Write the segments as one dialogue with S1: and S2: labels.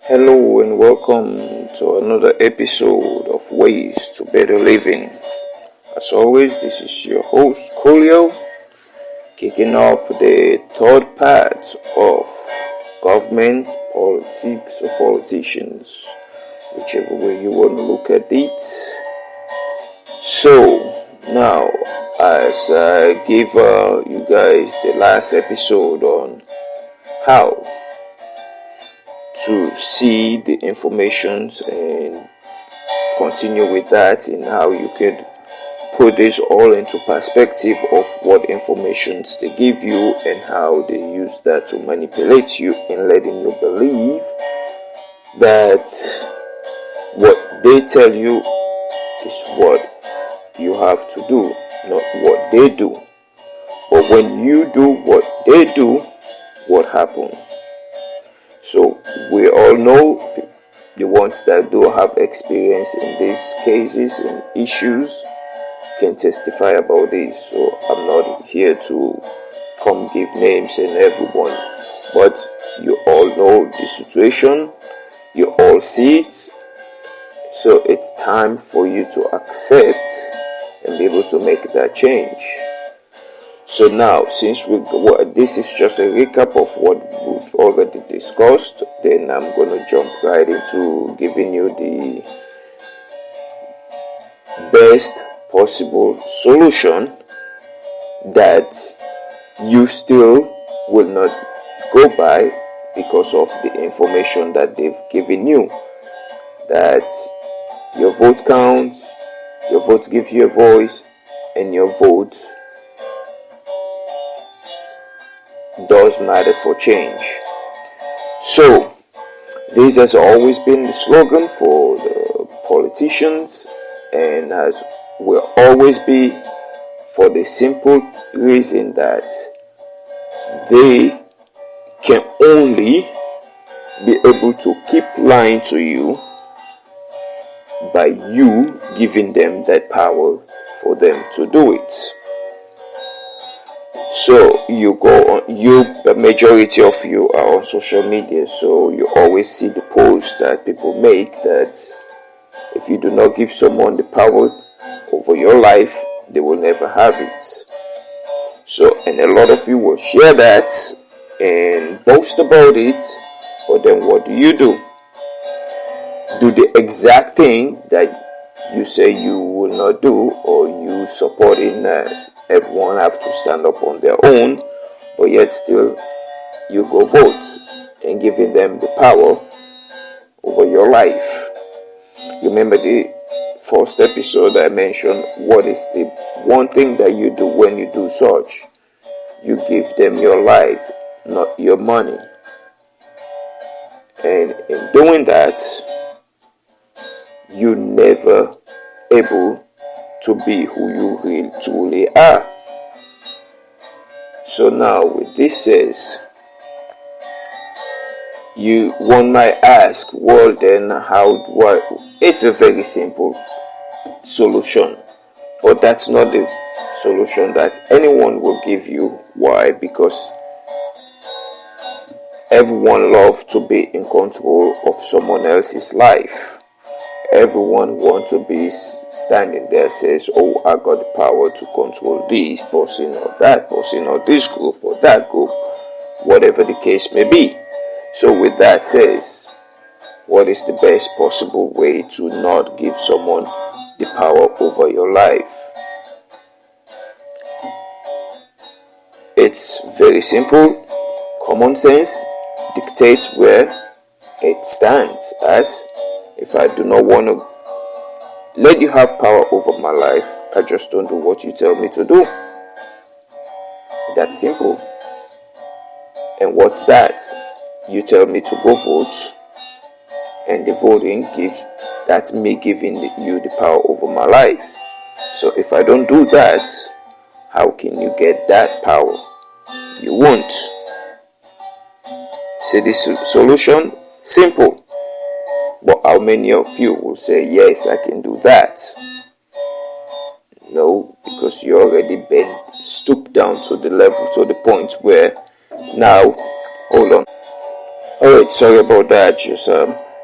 S1: Hello and welcome to another episode of Ways to Better Living. As always, this is your host, Coolio, kicking off the third part of government, politics, or politicians, whichever way you want to look at it. So, now, as I gave you guys the last episode on how to see the informations and continue with that and how you could put this all into perspective of what informations they give you and how they use that to manipulate you and letting you believe that what they tell you is what you have to do, not what they do. But when you do what they do, what happens? So we all know the ones that do have experience in these cases and issues can testify about this. So I'm not here to come give names and everyone, but you all know the situation, you all see it. So it's time for you to accept and be able to make that change. So now, since this is just a recap of what we've already discussed, then I'm going to jump right into giving you the best possible solution that you still will not go by because of the information that they've given you. That your vote counts, your vote gives you a voice, and your vote does matter for change. So this has always been the slogan for the politicians and will always be, for the simple reason that they can only be able to keep lying to you by you giving them that power for them to do it. So the majority of you are on social media, so you always see the posts that people make that if you do not give someone the power over your life, they will never have it. So, and a lot of you will share that and boast about it, but then what do? Do the exact thing that you say you will not do, or you support in everyone have to stand up on their own, but yet still you go vote and giving them the power over your life. You remember the first episode I mentioned, what is the one thing that you do when you do such? You give them your life, not your money. And in doing that, you never able to be who you really truly are. So now with this says, one might ask, well then it's a very simple solution, but that's not the solution that anyone will give you. Why? Because everyone loves to be in control of someone else's life. Everyone wants to be standing there, says, oh, I got the power to control this person or that person or this group or that group, whatever the case may be. So with that says, what is the best possible way to not give someone the power over your life? It's very simple. Common sense dictates where it stands as, if I do not want to let you have power over my life, I just don't do what you tell me to do. That's simple. And what's that? You tell me to go vote, and the voting that's me giving you the power over my life. So if I don't do that, how can you get that power? You won't. See the solution? Simple. But how many of you will say, yes, I can do that? No, because you already been stooped down to the level, to the point where now, hold on. Alright, Alright, sorry about that. Just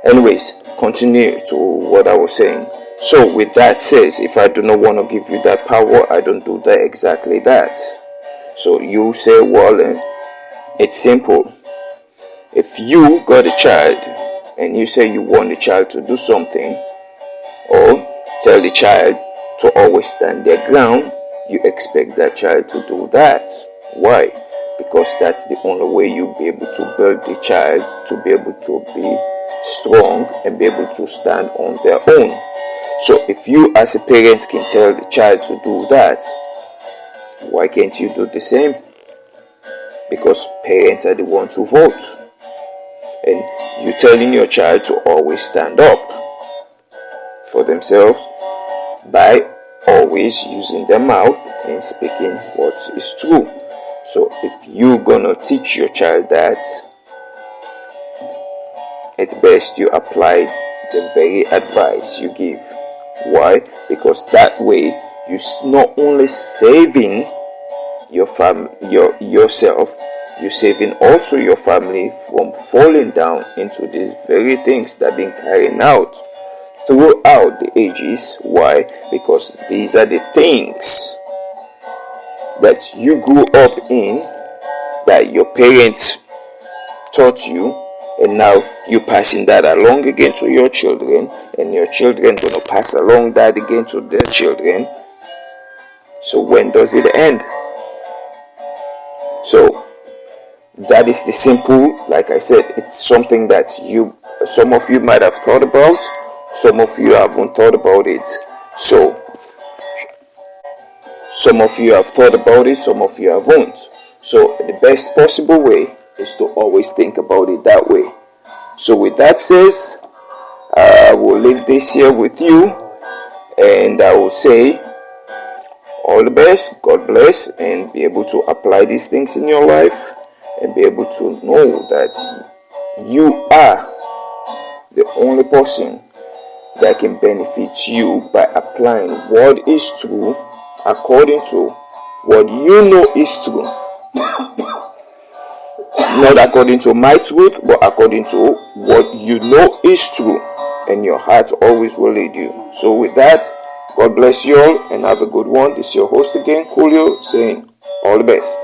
S1: anyways, continue to what I was saying. So with that says, if I do not want to give you that power, I don't do that exactly that. So you say, well, it's simple. If you got a child and you say you want the child to do something, or tell the child to always stand their ground, you expect that child to do that. Why? Because that's the only way you'll be able to build the child to be able to be strong and be able to stand on their own. So if you as a parent can tell the child to do that, why can't you do the same? Because parents are the ones who vote. And you're telling your child to always stand up for themselves by always using their mouth and speaking what is true. So if you're gonna teach your child that, it's best you apply the very advice you give. Why? Because that way you're not only saving yourself, you're saving also your family from falling down into these very things that have been carried out throughout the ages. Why? Because these are the things that you grew up in, that your parents taught you, and now you're passing that along again to your children, and your children gonna pass along that again to their children. So when does it end? So that is the simple, like I said, it's something that some of you might have thought about, some of you haven't thought about it. So some of you have thought about it, some of you haven't. So the best possible way is to always think about it that way. So with that says, I will leave this here with you, and I will say all the best, God bless, and be able to apply these things in your life and be able to know that you are the only person that can benefit you by applying what is true according to what you know is true. Not according to my truth, but according to what you know is true, and your heart always will lead you. So with that, God bless you all and have a good one. This is your host again, Coolio, saying all the best.